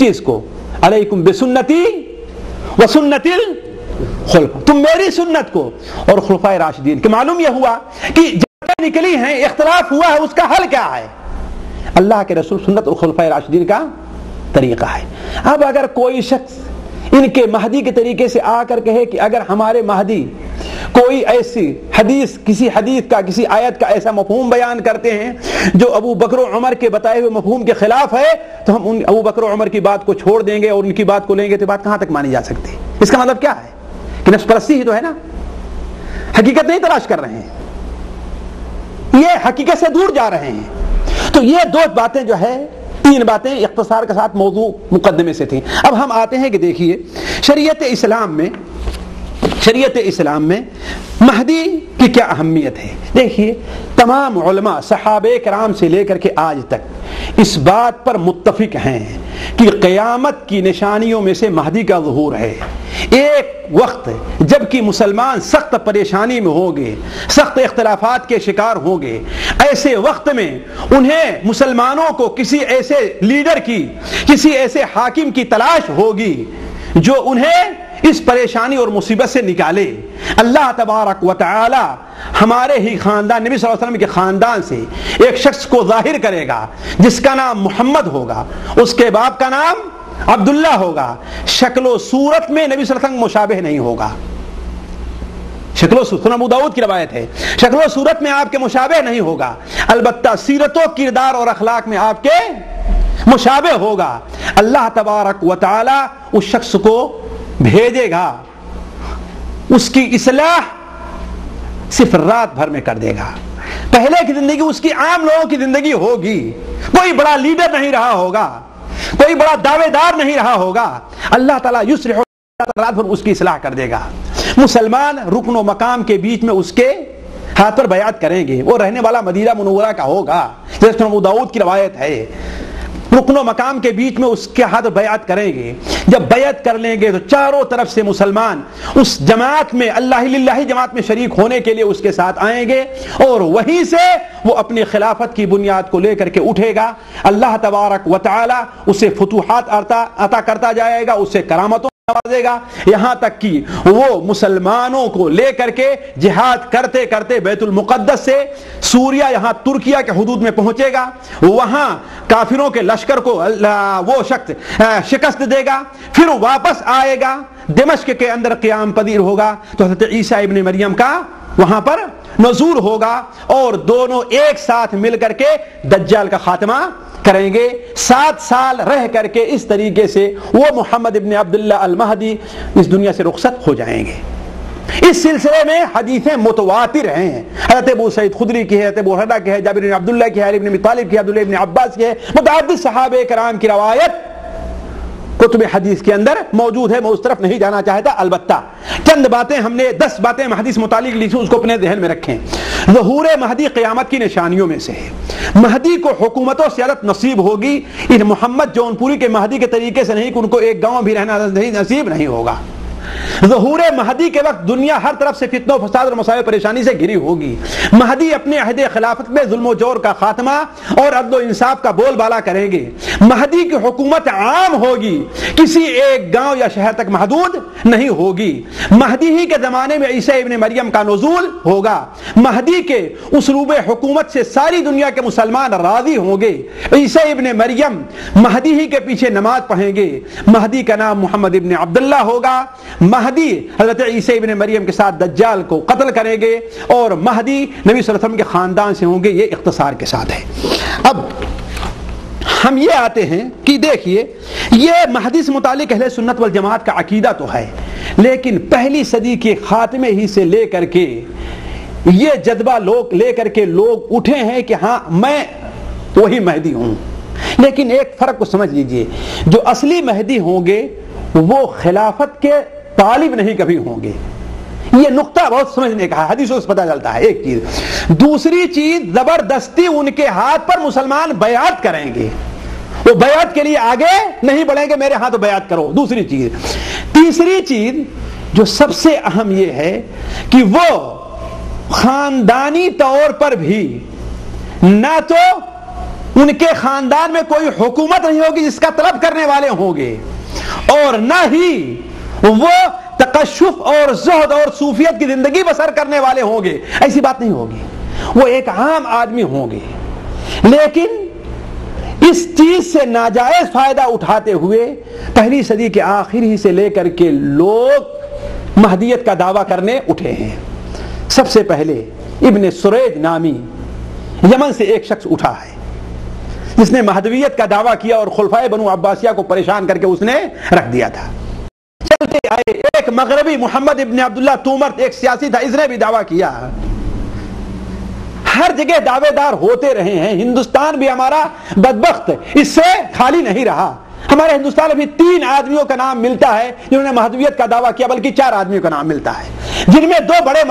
चीज को, अलैकुम बिसुन्नती व सुन्नतिल खुलफा, तुम मेरी सुन्नत को और खुलफाए राशिदीन के। मालूम यह हुआ कि जब निकली हैं, इख्तिलाफ हुआ है, उसका हल क्या है? अल्लाह के रसूल सुन्नत और खुलफाए राशिदीन का तरीका है। अब अगर कोई शख्स इनके महदी के तरीके से आकर कहे कि अगर हमारे महदी कोई ऐसी हदीस, किसी हदीस का, किसी आयत का ऐसा मफहूम बयान करते हैं जो अबू बकर और उमर के बताए हुए मफहूम के खिलाफ है, तो हम उन अबू बकर और उमर की बात को छोड़ देंगे और उनकी बात को लेंगे, तो बात कहां तक मानी जा सकती है? इसका मतलब क्या है कि नफ्स परस्ती ही तो है ना, हकीकत नहीं तलाश कर रहे हैं, ये हकीकत से दूर जा रहे हैं। तो ये दो बातें जो है, तीन बातें इख्तिसार के साथ मौजू मुकदमे से थी। अब हम आते हैं कि देखिए शरीयत इस्लाम में महदी की क्या अहमियत है। देखिए तमाम उलमा सहाबे कराम से लेकर के आज तक इस बात पर मुत्तफिक हैं कि क़यामत की निशानियों में से महदी का ज़ुहूर है। एक वक्त जबकि मुसलमान सख्त परेशानी में होंगे, सख्त इख्तिलाफात के शिकार होंगे, ऐसे वक्त में उन्हें मुसलमानों को किसी ऐसे लीडर की, किसी ऐसे हाकिम की तलाश होगी जो उन्हें इस परेशानी और मुसीबत से निकाले। अल्लाह तबारक व तआला हमारे ही खानदान, नबी सल्लल्लाहु अलैहि वसल्लम के खानदान से एक शख्स को जाहिर करेगा जिसका नाम मोहम्मद होगा, उसके बाप का नाम अब्दुल्ला होगा, शक्लो सूरत में नबी सल्लल्लाहु अलैहि वसल्लम मुशाबिह नहीं होगा। शक्लो सूरत, अबू दाऊद की रवायत है, शक्लो सूरत में आपके मुशाबिह नहीं होगा, अलबत्ता सीरतो किरदार और अखलाक में आपके मुशाबिह होगा। अल्लाह तबारक व तआला उस शख्स को भेजेगा, उसकी इस्लाह सिर्फ रात भर में कर देगा। पहले की जिंदगी उसकी आम लोगों की जिंदगी होगी, कोई बड़ा लीडर नहीं रहा होगा, कोई बड़ा दावेदार नहीं रहा होगा। अल्लाह ताला युस्रिह, रात भर उसकी इस्लाह कर देगा। मुसलमान रुकन व मकाम के बीच में उसके हाथ पर बयात करेंगे, वो रहने वाला मदीना मुनव्वरा का होगा, जैसे अबू दाऊद की रवायत है। रुकनो मकाम के बीच में उसके हाथ बयात करेंगे। जब बयात कर लेंगे तो चारों तरफ से मुसलमान उस जमात में, अल्लाह लिल्लाही जमात में शरीक होने के लिए उसके साथ आएंगे और वहीं से वो अपनी खिलाफत की बुनियाद को लेकर के उठेगा। अल्लाह तबारक व तआला उसे फुतूहात अता करता जाएगा, उससे करामतों नवाजेगा, यहां तक कि वो मुसलमानों को लेकर के जिहाद करते करते बैतुल मुक़द्दस से सूरिया, यहां तुर्किया के हुदूद में पहुंचेगा। वहां काफिरों के लश्कर को वो शख्स शिकस्त देगा, फिर वापस आएगा, दिमश्क के अंदर क़याम पदीर होगा तो हज़रत ईसा इब्न मरियम का वहां पर नज़ूल होगा और दोनों एक साथ मिलकर के दज्जाल का खात्मा करेंगे। 7 साल रह करके इस तरीके से वो मोहम्मद इब्न अब्दुल्ला अल महदी इस दुनिया से रुखसत हो जाएंगे। इस सिलसिले में हदीसें मुतवातिर हैं। हज़रत अबू सईद खुदरी की है, हज़रत अबू हुरैरा की है, जाबिर इब्न अब्दुल्ला की है, अली इब्न अबी तालिब की है, अब्दुल्लाह इब्न अब्बास की है, मुतअद्दिद सहाबे कराम की रवायत कुतुब हदीस के अंदर मौजूद है। मैं उस तरफ नहीं जाना चाहता, अलबत्ता चंद बातें हमने 10 बातें हदीस मुतालिक लिखी, उसको अपने ज़हन में रखें। ज़हूर महदी क़यामत की निशानियों में से है। महदी को हुकूमत और सियादत नसीब होगी। इन मोहम्मद जौनपुरी के महदी के तरीके से नहीं कि उनको एक गांव भी रहना नसीब नहीं होगा। ज़हूर महदी के वक्त दुनिया हर तरफ से फितनों, फसाद और मसाइब परेशानी से घिरी होगी। महदी अपने अहदे खिलाफत में जुल्म और जोर का खात्मा और अदल इंसाफ का बोलबाला करेंगे। महदी की हुकूमत आम होगी, किसी एक गांव या शहर तक महदूद नहीं होगी। महदी ही के जमाने में ईसा इब्न मरियम का नुज़ूल होगा। महदी के उसलूब हुकूमत से सारी दुनिया के मुसलमान राजी होंगे। ईसा इब्न मरियम महदी ही के पीछे नमाज पढ़ेंगे। महदी का नाम मोहम्मद इब्न अब्दुल्ला होगा। महदी हज़रत ईसा इब्न मरियम के साथ दज्जाल को कत्ल करेंगे और महदी नबी सल्लल्लाहु अलैहि वसल्लम के खानदान से होंगे। ये इख्तिसार के साथ है। अब हम ये आते हैं कि देखिए, ये महदी से मुतालिक अहले सुन्नत वल जमात का अकीदा तो है, लेकिन पहली सदी के खात्मे ही से लेकर के ये जज्बा लेकर के लोग उठे हैं कि हाँ मैं वही महदी हूं। लेकिन एक फर्क को समझ लीजिए, जो असली महदी होंगे वो खिलाफत के तालिब नहीं कभी होंगे। ये नुक्ता बहुत समझने का है, हदीसों से पता चलता है। एक चीज, दूसरी चीज, जबरदस्ती उनके हाथ पर मुसलमान बयात करेंगे, वो बयात के लिए आगे नहीं बढ़ेंगे, मेरे हाथ बयात करो। दूसरी चीज, तीसरी चीज जो सबसे अहम ये है कि वो खानदानी तौर पर भी ना तो ان کے خاندان میں کوئی حکومت نہیں ہوگی جس کا طلب کرنے والے ہوں گے، اور نہ ہی وہ تقشف اور زہد اور صوفیت کی زندگی بسر کرنے والے ہوں گے، ایسی بات نہیں ہوگی، وہ ایک عام آدمی ہوں گے، لیکن اس چیز سے ناجائز فائدہ اٹھاتے ہوئے پہلی صدی کے آخر ہی سے لے کر کے لوگ مہدیت کا دعویٰ کرنے اٹھے ہیں۔ سب سے پہلے ابن سریج نامی یمن سے ایک شخص اٹھا ہے جس نے مہدویت کا دعویٰ کیا اور خلفائے بنو عباسیہ کو پریشان کر کے اس نے رکھ دیا تھا۔ چلتے آئے ایک مغربی محمد ابن عبداللہ تومرت ایک سیاسی تھا، اس نے بھی دعویٰ کیا۔ ہر جگہ دعوے دار ہوتے رہے ہیں، ہندوستان بھی ہمارا بدبخت اس سے خالی نہیں رہا۔ ہمارے ہندوستان میں بھی 3 آدمیوں کا نام ملتا ہے جنہوں نے مہدویت کا دعویٰ کیا، بلکہ 4 آدمیوں کا نام ملتا ہے، جن میں 2 بڑے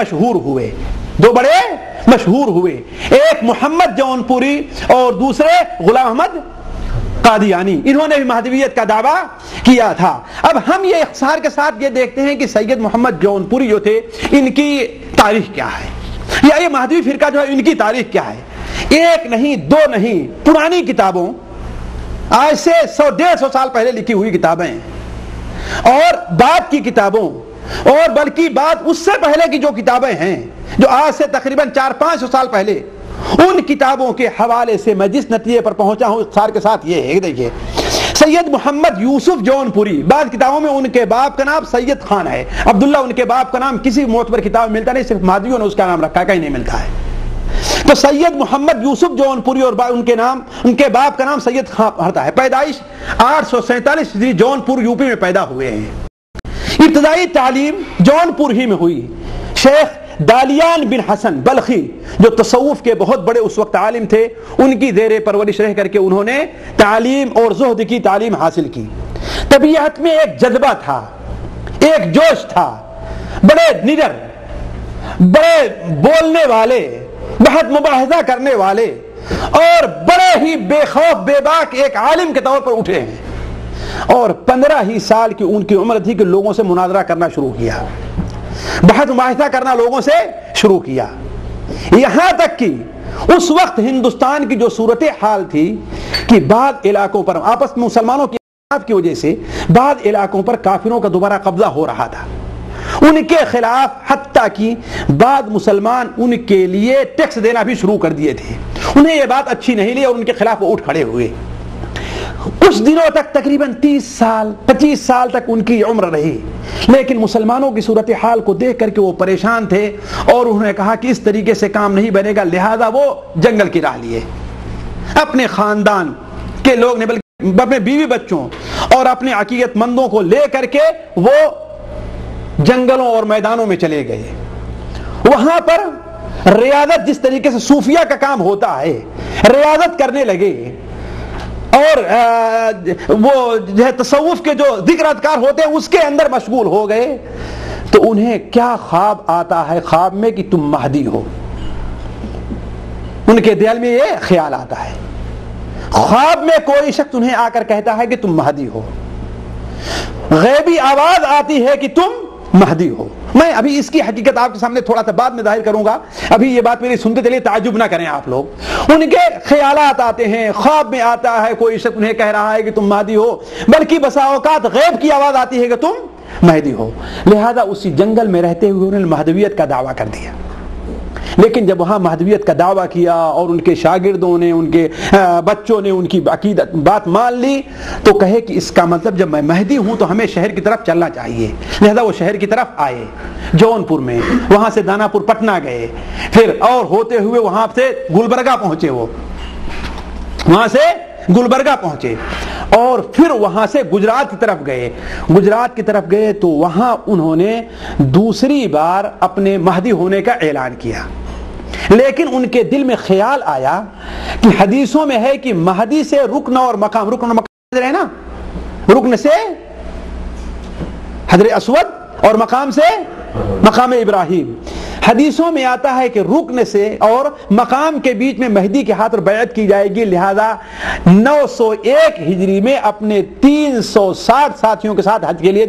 مشہور ہوئے، ایک محمد جون پوری اور دوسرے غلام احمد قادیانی، انہوں نے بھی مہدویت کا دعویٰ کیا تھا۔ اب ہم یہ اختصار کے ساتھ یہ دیکھتے ہیں کہ سید محمد جون پوری جو تھے ان کی تاریخ کیا ہے، یا یہ مہدوی فرقہ جو ہے ان کی تاریخ کیا ہے۔ 1 نہیں 2 نہیں، پرانی کتابوں، آج سے 100-150 سال پہلے لکھی ہوئی کتابیں اور بعد کی کتابوں، اور بلکہ بعد اس سے پہلے کی جو کتابیں ہیں جو آج سے تقریباً 400-500 سال پہلے، ان کتابوں کے حوالے سے میں جس نتیجے پر پہنچا ہوں اختصار کے ساتھ یہ ہے، دیکھیے سید محمد یوسف جون پوری، بعض کتابوں میں ان کے باپ کا نام سید خان ہے، عبداللہ ان کے باپ کا نام کسی معتبر کتاب میں ملتا نہیں، صرف مہدویوں نے اس کا نام رکھا ہے، کہیں نہیں ملتا ہے۔ تو سید محمد یوسف جون پوری اور ان کے باپ کا نام سید خان رہتا ہے۔ پیدائش 847 ہجری جون پور یوپی میں پیدا ہوئے ہیں۔ ابتدائی تعلیم جون پور ہی میں ہوئی۔ شیخ دالیان بن حسن بلخی جو تصوف کے بہت بڑے اس وقت عالم تھے، ان کی زیر پرورش رہ کر کے انہوں نے تعلیم اور زہد کی تعلیم حاصل کی۔ طبیعت میں ایک جذبہ تھا، ایک جوش تھا، بڑے نڈر، بڑے بولنے والے، بہت مباحثہ کرنے والے، اور بڑے ہی بے خوف بے باک ایک عالم کے طور پر اٹھے ہیں، اور 15 ہی سال کی ان کی عمر تھی کہ لوگوں سے مناظرہ کرنا شروع کیا، بہت مباحثہ کرنا لوگوں سے شروع کیا، یہاں تک کہ اس وقت ہندوستان کی جو صورت حال تھی کہ بعض علاقوں پر آپس میں مسلمانوں کی وجہ سے بعض علاقوں پر کافروں کا دوبارہ قبضہ ہو رہا تھا، ان کے خلاف حتیٰ کہ بعض مسلمان ان کے لیے ٹیکس دینا بھی شروع کر دیے تھے، انہیں یہ بات اچھی نہیں لگی اور ان کے خلاف وہ اٹھ کھڑے ہوئے۔ کچھ دنوں تک تقریباً 30 سال 25 سال تک ان کی عمر رہی، لیکن مسلمانوں کی صورتحال کو دیکھ کر کے وہ پریشان تھے، اور انہوں نے کہا کہ اس طریقے سے کام نہیں بنے گا، لہذا وہ جنگل کی راہ لیے، اپنے خاندان کے لوگ نے بلکہ اپنے بیوی بچوں اور اپنے عقیدت مندوں کو لے کر کے وہ جنگلوں اور میدانوں میں چلے گئے۔ وہاں پر ریاضت، جس طریقے سے صوفیہ کا کام ہوتا ہے، ریاضت کرنے لگے، اور وہ جو ہے تصوف کے جو ذکر اذکار ہوتے ہیں اس کے اندر مشغول ہو گئے۔ تو انہیں کیا خواب آتا ہے، خواب میں کہ تم مہدی ہو، ان کے دل میں یہ خیال آتا ہے، خواب میں کوئی شخص انہیں آ کر کہتا ہے کہ تم مہدی ہو، غیبی آواز آتی ہے کہ تم مہدی ہو۔ میں ابھی اس کی حقیقت آپ کے سامنے تھوڑا سا بعد میں ظاہر کروں گا، ابھی یہ بات میری سنتے چلیے، تعجب نہ کریں آپ لوگ۔ ان کے خیالات آتے ہیں، خواب میں آتا ہے کوئی شخص انہیں کہہ رہا ہے کہ تم مہدی ہو، بلکہ بسا اوقات غیب کی آواز آتی ہے کہ تم مہدی ہو۔ لہذا اسی جنگل میں رہتے ہوئے انہوں نے مہدویت کا دعویٰ کر دیا، لیکن جب وہاں مہدویت کا دعویٰ کیا اور ان کے شاگردوں نے، ان کے بچوں نے ان کی عقیدت بات مان لی، تو کہے کہ اس کا مطلب جب میں مہدی ہوں تو ہمیں شہر کی طرف چلنا چاہیے۔ لہذا وہ شہر کی طرف آئے جون پور میں، وہاں سے دانا پور پٹنہ گئے، پھر اور ہوتے ہوئے وہاں سے گلبرگہ پہنچے، وہ وہاں سے گلبرگہ پہنچے، اور پھر وہاں سے گجرات کی طرف گئے۔ گجرات کی طرف گئے تو وہاں انہوں نے دوسری بار اپنے مہدی ہونے کا اعلان کیا، لیکن ان کے دل میں خیال آیا کہ حدیثوں میں ہے کہ مہدی سے رکن اور مقام، رکن اور مقام ہے نا، رکن سے حجر اسود اور مقام سے مقام ابراہیم، حدیثوں میں آتا ہے کہ رکن سے اور مقام کے بیچ میں مہدی کے ہاتھ پر بیعت کی جائے گی، لہذا 901 ہجری میں اپنے 360 ساتھیوں کے ساتھ حج کے لیے